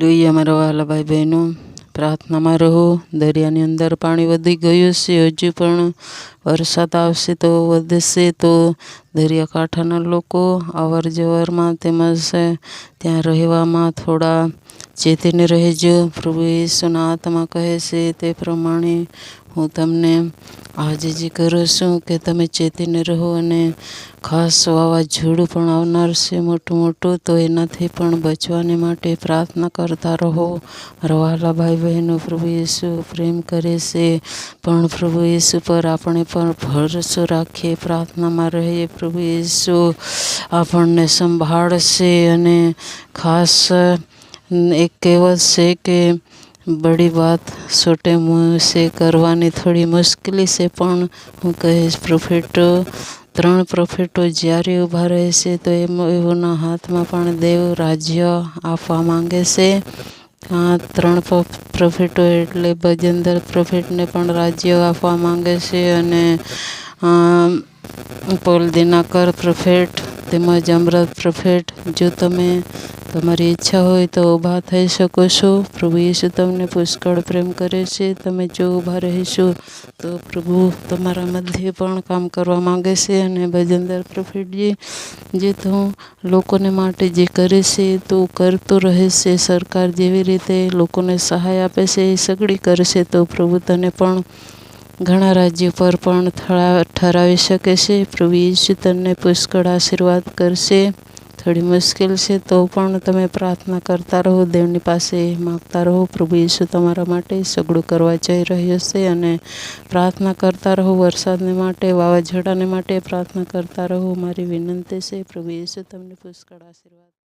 જોઈએ અમારા વહાલા ભાઈ બહેનો, પ્રાર્થનામાં રહો. દરિયાની અંદર પાણી વધી ગયું છે, હજુ પણ વરસાદ આવશે તો વધશે. તો દરિયાકાંઠાના લોકો અવર જવરમાં તેમજ ત્યાં રહેવામાં થોડા ચેતીને રહેજો. પ્રભુ યેસુના આત્મા કહે છે તે પ્રમાણે હું તમને આજે જે કરું છું કે તમે ચેતીને રહો. અને ખાસ વાવાઝોડું પણ આવનાર છે મોટું, તો એનાથી પણ બચવાને માટે પ્રાર્થના કરતા રહો. વહાલા ભાઈ બહેનો, પ્રભુ યેસુ પ્રેમ કરે છે, પણ પ્રભુ યેસુ પર આપણે પણ ભરોસો રાખીએ, પ્રાર્થનામાં રહીએ. પ્રભુ યેસુ આપણને સંભાળશે. અને ખાસ એક કહેવત છે કે બડી બાત છોટે મુँह से કરવાની થોડી મુશ્કેલી છે, પણ હું કહીશ ત્રણ પ્રોફેટો જ્યારે ઊભા રહેશે તો એઓના હાથમાં પણ દેવ રાજ્ય આપવા માંગે છે. આ 3 પ્રોફેટો એટલે ભજનદર પ્રોફેટને પણ રાજ્ય આપવા માંગે છે. અને પોલ દિનાકર પ્રોફેટ તેમજ અમૃત પ્રોફેટ, જો તમે તમારી ઈચ્છા હોય તો ઊભા થઈ શકો છો. પ્રભુ યેસુ તમને પુષ્કળ પ્રેમ કરે છે. તમે જો ઊભા રહીશો તો પ્રભુ તમારા મધ્યે પણ કામ કરવા માંગે છે. અને ભજનદર પ્રોફેટજી જે તો લોકોને માટે જે કરે છે તો કરતો રહે છે. સરકાર જેવી રીતે લોકોને સહાય આપે છે એ સગડી કરશે તો પ્રભુ તને પણ ઘણા રાજ્યો પર પણ ઠરાવી શકે છે. પ્રભુ યેસુ તને પુષ્કળ આશીર્વાદ કરશે. થોડી મુશ્કેલ છે તો પણ તમે પ્રાર્થના કરતા રહો, દેવની પાસે માગતા રહો. પ્રભુ યેસુ તમારા માટે સગડું કરવા જઈ રહ્યો છે. અને પ્રાર્થના કરતા રહો. વરસાદને માટે, વાવાઝોડાને માટે પ્રાર્થના કરતા રહો. મારી વિનંતી છે. પ્રભુ યેસુ તમને પુષ્કળ આશીર્વાદ